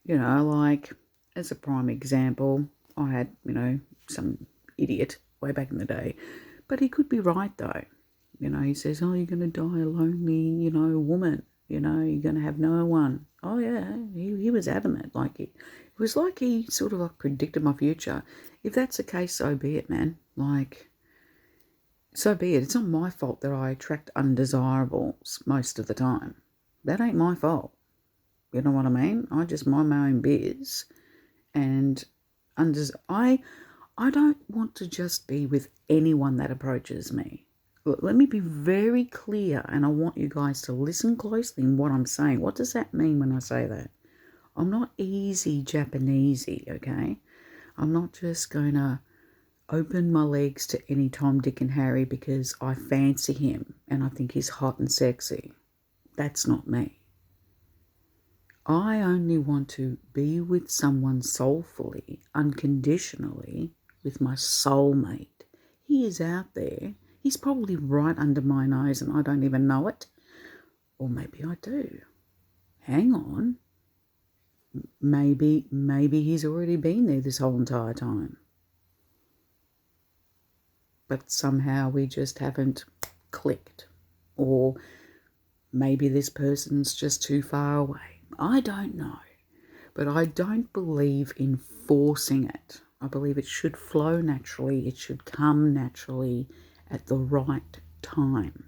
Like, as a prime example, I had, some idiot way back in the day. But he could be right, though. He says, oh, you're going to die a lonely, woman. You're going to have no one. Oh, yeah, he was adamant. It was like he sort of like predicted my future. If that's the case, so be it, man. Like, so be it. It's not my fault that I attract undesirables most of the time. That ain't my fault. You know what I mean? I just mind my own biz, and I don't want to just be with anyone that approaches me. Look, let me be very clear, and I want you guys to listen closely in what I'm saying. What does that mean when I say that? I'm not easy Japanesey, okay? I'm not just going to open my legs to any Tom, Dick, and Harry because I fancy him and I think he's hot and sexy. That's not me. I only want to be with someone soulfully, unconditionally, with my soulmate. He is out there. He's probably right under my nose and I don't even know it. Or maybe I do. Hang on. Maybe he's already been there this whole entire time. But somehow we just haven't clicked. Or maybe this person's just too far away. I don't know. But I don't believe in forcing it. I believe it should flow naturally. It should come naturally at the right time.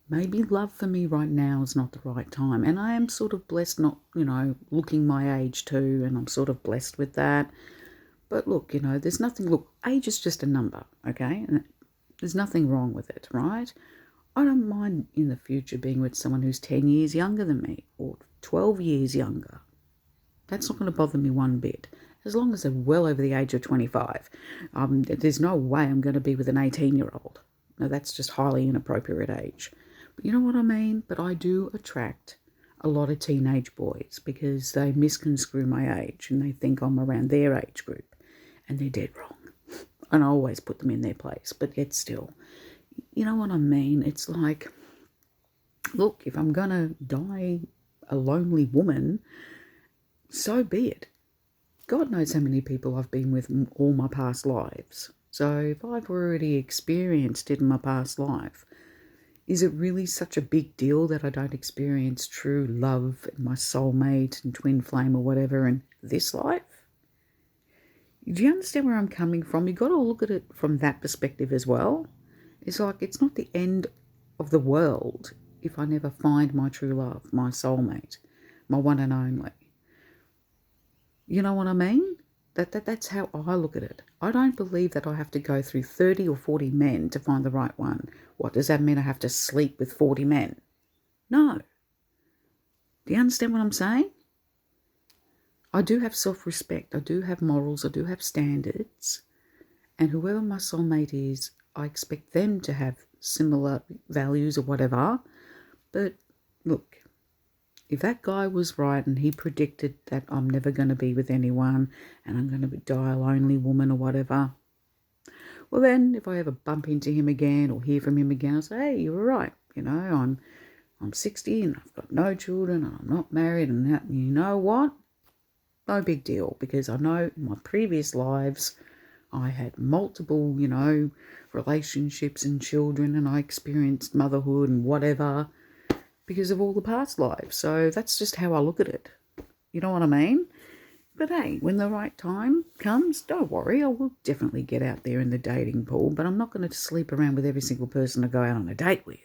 Maybe love for me right now is not the right time. And I am sort of blessed, not, looking my age too. And I'm sort of blessed with that. But look, there's nothing, age is just a number, okay? And there's nothing wrong with it, right? I don't mind in the future being with someone who's 10 years younger than me or 12 years younger. That's not going to bother me one bit, as long as they're well over the age of 25. There's no way I'm going to be with an 18-year-old. No, that's just highly inappropriate age. But you know what I mean? But I do attract a lot of teenage boys because they misconstrue my age and they think I'm around their age group, and they're dead wrong. And I always put them in their place, but yet still. You know what I mean? It's like, look, if I'm going to die a lonely woman, so be it. God knows how many people I've been with all my past lives. So if I've already experienced it in my past life, is it really such a big deal that I don't experience true love and my soulmate and twin flame or whatever in this life? Do you understand where I'm coming from? You've got to look at it from that perspective as well. It's like, it's not the end of the world if I never find my true love, my soulmate, my one and only. You know what I mean? That's how I look at it. I don't believe that I have to go through 30 or 40 men to find the right one. What, does that mean I have to sleep with 40 men? No. Do you understand what I'm saying? I do have self-respect. I do have morals. I do have standards. And whoever my soulmate is, I expect them to have similar values or whatever. But look, if that guy was right and he predicted that I'm never going to be with anyone and I'm going to die a lonely woman or whatever, well then, if I ever bump into him again or hear from him again, I'll say, hey, you were right. I'm 60 and I've got no children and I'm not married and that. And you know what? No big deal, because I know in my previous lives I had multiple, relationships and children, and I experienced motherhood and whatever because of all the past lives. So that's just how I look at it. You know what I mean? But hey, when the right time comes, don't worry. I will definitely get out there in the dating pool, but I'm not going to sleep around with every single person I go out on a date with.